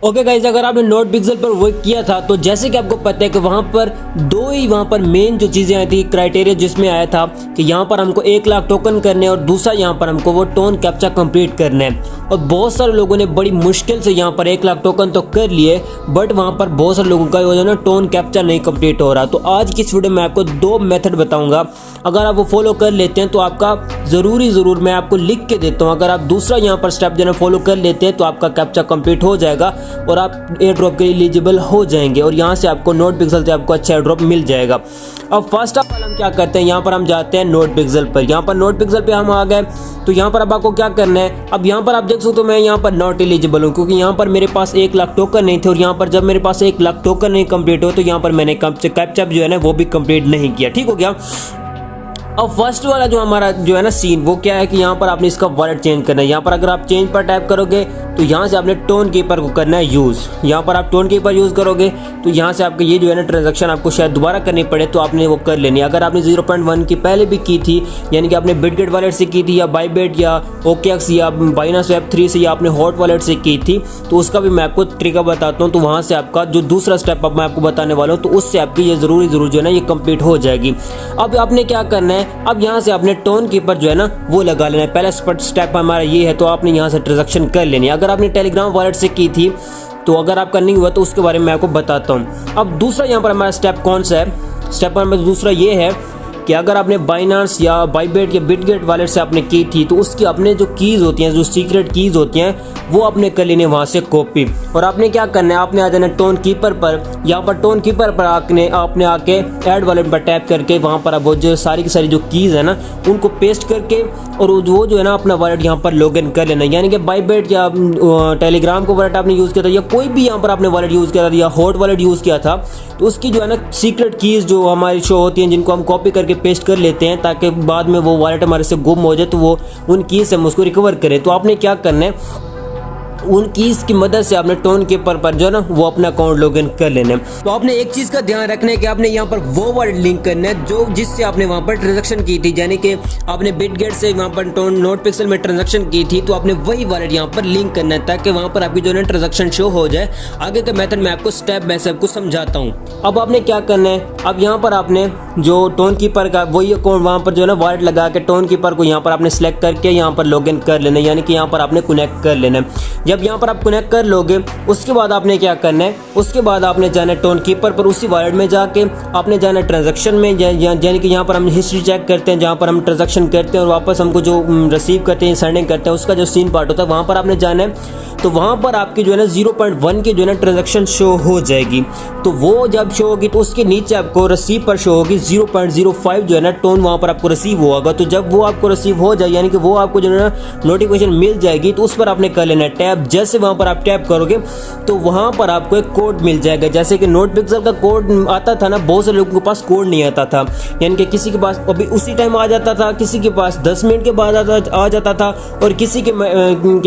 Okay guys, अगर आपने note pixel पर वर्क किया था तो जैसे कि आपको पता है कि वहां पर मेन जो चीजें आई थी, क्राइटेरिया जिसमें आया था कि यहाँ पर हमको 1 लाख टोकन करने और दूसरा यहाँ पर हमको वो टोन कैप्चा कंप्लीट करना है। और बहुत सारे लोगों ने बड़ी मुश्किल से यहाँ पर 1 लाख टोकन तो कर लिए, बट वहां पर बहुत सारे लोगों का जो है ना टोन कैप्चा नहीं कंप्लीट हो रहा। तो आज की इस वीडियो में आपको 2 मेथड बताऊंगा, अगर आप वो फॉलो कर लेते हैं तो आपका जरूर मैं आपको लिख के देता हूँ, अगर आप दूसरा यहाँ पर स्टेप जो है फॉलो कर लेते हैं तो आपका कैप्चा कंप्लीट हो जाएगा और आप एयर ड्रॉप के लिए एलिजिबल हो जाएंगे और यहाँ से आपको नोट पिक्सल से आपको अच्छा एयर ड्रॉप मिल जाएगा। अब फर्स्ट ऑफ ऑल हम क्या करते हैं, यहाँ पर हम जाते हैं नोट पिक्सल पर। यहाँ पर नोट पिक्सल पे हम आ गए तो यहाँ पर अब आपको क्या करना है, अब यहाँ पर आप देख सकते हो मैं यहाँ पर नॉट एलिजिबल हूँ क्योंकि यहाँ पर मेरे पास 1 लाख टोकन नहीं थे और यहाँ पर जब मेरे पास 1 लाख टोकन नहीं कंप्लीट हो तो यहाँ पर मैंने कैप्चा जो है ना वो भी कंप्लीट नहीं किया। ठीक हो गया। अब फर्स्ट वाला जो हमारा जो है ना सीन वो क्या है कि यहाँ पर आपने इसका वॉलेट चेंज करना है। यहाँ पर अगर आप चेंज पर टैप करोगे तो यहाँ से आपने टोन कीपर को करना है यूज़। यहाँ पर आप टोन कीपर यूज़ करोगे तो यहाँ से आपके ये जो है ना ट्रांजैक्शन आपको शायद दोबारा करनी पड़े तो आपने वो कर लेनी है। अगर आपने 0.1 की पहले भी की थी, यानी कि आपने बिटगेट वॉलेट से की थी या बाईबिट या OKX या बाइनांस वेब3 से या आपने हॉट वॉलेट से की थी तो उसका भी मैं आपको तरीका बताता हूँ। तो वहाँ से आपका जो दूसरा स्टेप अब मैं आपको बताने वाला हूँ तो उससे आपकी ये ज़रूर जो है ना ये कंप्लीट हो जाएगी। अब आपने क्या करना है, अब यहाँ से आपने टोन कीपर जो है ना वो लगा लेना है। पहला स्टेप हमारा ये है तो आपने यहाँ से ट्रांजैक्शन कर लेनी है। अगर आपने टेलीग्राम वॉलेट से की थी तो अगर आपका नहीं हुआ तो उसके बारे में मैं आपको बताता हूँ। अब दूसरा यहाँ पर हमारा स्टेप कौन सा है, स्टेप नंबर दूसरा ये है कि अगर आपने बाइनांस या बाईबिट या बिटगेट वॉलेट से आपने की थी तो उसकी अपने जो कीज़ होती हैं, जो सीक्रेट कीज़ होती हैं वो आपने कर लेने वहाँ से कॉपी। और आपने क्या करना है, आपने आ जाना टोन कीपर पर। यहाँ पर टोन कीपर पर आपने आके ऐड वॉलेट पर टैप करके वहाँ पर अब जो सारी की सारी जो कीज़ है ना उनको पेस्ट करके और वो जो है ना अपना वॉलेट यहाँ पर लॉग इन कर लेना। यानी कि बाईबिट या टेलीग्राम को वॉलेट आपने यूज़ किया था या कोई भी यहाँ पर आपने वॉलेट यूज़ किया था या हॉट वॉलेट यूज़ किया था तो उसकी जो है ना सीक्रेट कीज़ जो हमारी शो होती हैं जिनको हम कॉपी करके पेस्ट कर लेते हैं ताकि बाद में वो वॉलेट हमारे से गुम हो जाए तो वो उन कीज से हम उसको रिकवर करें। तो आपने क्या करना है, उन कीज की मदद से आपने टोन कीपर पर जो है ना वो अपना अकाउंट लॉगिन कर लेना है। तो आपने एक चीज का ध्यान रखना है कि आपने यहाँ पर वो वॉलेट लिंक करना है जो जिससे आपने वहां पर ट्रांजैक्शन की थी, यानी कि आपने बिटगेट से वहां पर टोन नोट पिक्सल में ट्रांजैक्शन की थी तो आपने वही वॉलेट यहाँ पर लिंक करना है ताकि वहां पर आपकी जो है ट्रांजैक्शन शो हो जाए। आगे का मेथड मैं आपको स्टेप बाय स्टेप को समझाता हूँ। अब आपने क्या करना है, अब यहाँ पर आपने जो टोन कीपर का वही अकाउंट वहां पर जो है ना वॉलेट लगा के टोन कीपर को यहाँ पर आपने सेलेक्ट करके यहाँ पर लॉगिन कर लेना है, यानी कि यहाँ पर आपने कनेक्ट कर लेना है। जब यहाँ पर आप कनेक्ट कर लोगे उसके बाद आपने क्या करना है, उसके बाद आपने जाना है टोन कीपर पर, उसी वॉलेट में जाके आपने जाना है ट्रांजैक्शन में, यानी कि यहाँ पर हम हिस्ट्री चेक करते हैं जहाँ पर हम ट्रांजैक्शन करते हैं और वापस हमको जो रिसीव करते हैं सेंडिंग करते हैं उसका जो सीन पार्ट होता है वहाँ पर आपने जाना है। तो वहाँ पर आपकी जो है ना 0.1 की जो है ना ट्रांजैक्शन शो हो जाएगी। तो वो जब शो होगी तो उसके नीचे आपको रिसीव पर शो होगी 0.05 जो है ना टोन वहाँ पर आपको रिसीव होगा। तो जब वो आपको रिसीव हो जाए यानी कि वो आपको जो है ना नोटिफिकेशन मिल जाएगी तो उस पर आपने कर लेना है टैप। जैसे वहाँ पर आप टैप करोगे तो वहाँ पर आपको एक कोड मिल जाएगा। जैसे कि नोट पिक्सल का कोड आता था ना, बहुत से लोगों के पास कोड नहीं आता था, यानी कि किसी के पास अभी उसी टाइम आ जाता था, किसी के पास 10 मिनट के बाद आ जाता था और किसी के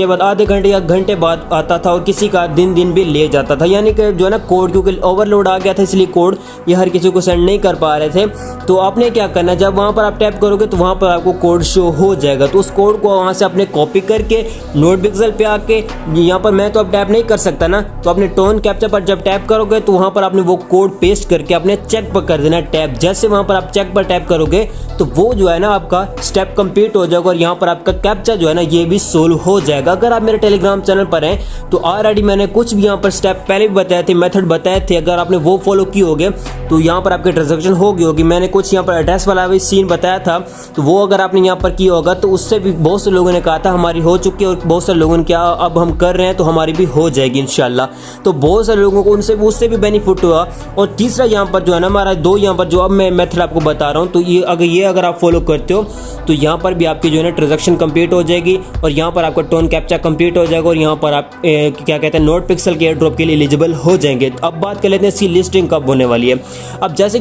बाद आधे घंटे या घंटे बाद आता था और किसी का दिन भी ले जाता था। यानी कि जो है ना कोड क्योंकि ओवरलोड आ गया था इसलिए कोड ये हर किसी को सेंड नहीं कर पा रहे थे। तो आपने क्या करना है, जब वहाँ पर आप टैप करोगे तो वहाँ पर आपको कोड शो हो जाएगा। तो उस कोड को वहाँ से आपने कॉपी करके नोट पिक्सल पे आके, यहाँ पर मैं तो अब टैप नहीं कर सकता ना, तो अपने टोन कैप्चा पर जब टैप करोगे तो वहाँ पर आपने वो कोड पेस्ट करके अपने चेक पर कर देना टैप। जैसे वहाँ पर आप चेक पर टैप करोगे तो वो जो है ना आपका स्टेप कंप्लीट हो जाएगा और यहाँ पर आपका कैप्चा जो है ना ये भी सोल्व हो जाएगा। अगर आप मेरे टेलीग्राम चैनल पर हैं तो ऑलरेडी मैंने कुछ भी यहाँ पर स्टेप पहले भी बताए थे, मेथड बताए थे, अगर आपने वो फॉलो किए होगे तो यहाँ पर आपकी ट्रांजैक्शन होगी। मैंने कुछ यहाँ पर एड्रेस वाला भी सीन बताया था तो वो अगर आपने यहाँ पर किया होगा तो उससे भी बहुत से लोगों ने कहा था हमारी हो चुकी है और बहुत सारे लोगों ने क्या अब हम कर रहे हैं तो हमारी भी हो जाएगी इंशाल्लाह। तो बहुत सारे लोगों को उससे भी बेनिफिट हुआ। और तीसरा यहाँ पर जो है ना हमारा यहाँ पर जो अब मैं मेथड आपको बता रहा हूँ तो ये अगर आप फॉलो करते हो तो यहाँ पर भी आपकी जो है ना ट्रांजैक्शन कंप्लीट हो जाएगी और यहाँ पर आपका टोन कैप्चा कंप्लीट हो जाएगा और यहाँ पर आप क्या कहते हैं नोट पिक्सल के एयर ड्रॉप के लिए एलिजिबल हो जाएंगे। अब बात कर लेते हैं इसकी लिस्टिंग कब होने वाली है। अब जैसे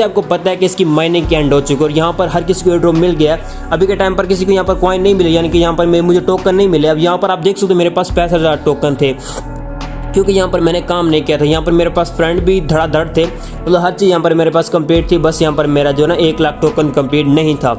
आपको पता है कि इसकी माइनिंग की एंड हो चुकी है और यहाँ पर हर किसी को एयर ड्रॉप मिल गया। अभी के टाइम पर किसी को यहाँ पर कॉइन नहीं मिले, यानी कि यहाँ पर मुझे टोकन नहीं मिले। अब यहाँ पर आप देख सकते हो मेरे पास 65,000 टोकन थे क्योंकि यहाँ पर मैंने काम नहीं किया था। यहाँ पर मेरे पास फ्रेंड भी धड़ाधड़ थे, मतलब हर चीज़ यहाँ पर मेरे पास कंप्लीट थी, बस यहाँ पर मेरा जो है ना 1 लाख टोकन कंप्लीट नहीं था।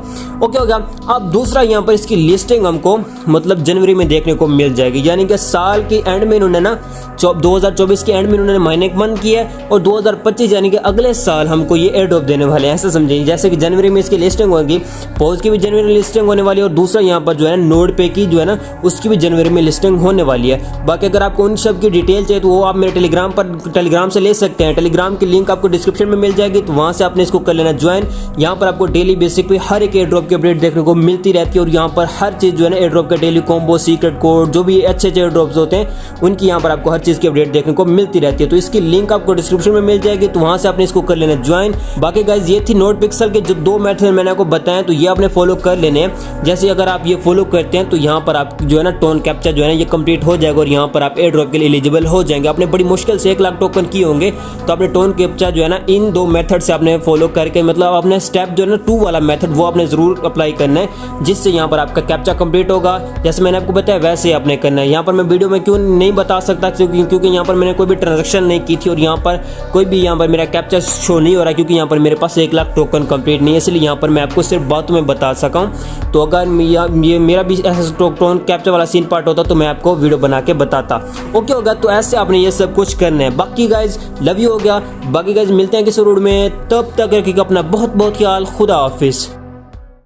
ओके हो गया। अब दूसरा यहाँ पर इसकी लिस्टिंग हमको मतलब जनवरी में देखने को मिल जाएगी, यानी कि साल की एंड में इन्होंने ना 2024 के एंड में इन्होंने महीने बंद किया है और 2025 यानी कि अगले साल हमको ये एयर ड्रॉप देने वाले हैं, ऐसा समझिए। जैसे कि जनवरी में इसकी लिस्टिंग होगी, पोज की भी जनवरी में लिस्टिंग होने वाली है और दूसरा यहाँ पर जो है नोड पे की जो है ना उसकी भी जनवरी में लिस्टिंग होने वाली है। बाकी अगर आपको उन सब की डिटेल चाहिए तो वो आप मेरे टेलीग्राम से ले सकते हैं। टेलीग्राम की लिंक आपको डिस्क्रिप्शन में मिल जाएगी, तो वहां से आपने इसको कर लेना ज्वाइन। यहाँ पर आपको डेली बेसिक पे हर एक एयर ड्रॉप की अपडेट देखने को मिलती रहती है और यहाँ पर हर चीज जो है ना एयर ड्रॉप का डेली कॉम्बो, सीक्रेट कोड, जो भी अच्छे एयर ड्रॉप्स होते हैं उनकी यहाँ पर आपको हर चीज की अपडेट देखने को मिलती रहती है। तो इसकी लिंक आपको डिस्क्रिप्शन में मिल जाएगी, तो वहां से आपने इसको कर लेना ज्वाइन। बाकी गाइज ये थी नोड पिक्सल के जो 2 मेथड मैंने आपको बताया, तो ये आपने फॉलो कर लेने हैं। जैसे अगर आप ये फॉलो करते हैं तो यहाँ पर आप जो है ना टोन कैप्चा जो है ना ये कंप्लीट हो जाएगा और यहाँ पर आप एयर ड्रॉप के लिए एलिजिबल हो जाएंगे। आपने बड़ी मुश्किल से 1 लाख टोकन किए होंगे, तो आपने टोन कैप्चा जो है ना इन 2 मेथड से आपने फॉलो करके मतलब अपने स्टेप जो है ना 2 वाला मेथड वो आपने जरूर अप्लाई करना है, जिससे यहाँ पर आपका कैप्चा कंप्लीट होगा। जैसे मैंने आपको बताया वैसे ही आपने करना है। यहाँ पर मैं वीडियो में क्यों नहीं बता सकता, क्योंकि यहाँ पर मैंने कोई भी ट्रांजेक्शन नहीं की थी और यहाँ पर कोई भी यहाँ पर मेरा कैप्चा शो नहीं हो रहा, क्योंकि यहाँ पर मेरे पास 1 लाख टोकन कंप्लीट नहीं है, इसलिए यहाँ पर मैं आपको सिर्फ बातों में बता सका हूँ। तो अगर ये मेरा भी ऐसा टोन कैप्चा वाला सीन पार्ट होता तो मैं आपको वीडियो बना के बताता। ओके होगा, तो ऐसे आपने ये सब कुछ करना है। बाकी गाइज लव यू हो गया। बाकी गाइज मिलते हैं किसी रोड में, तब तक रखिएगा अपना बहुत बहुत ख्याल। खुदा हाफिज।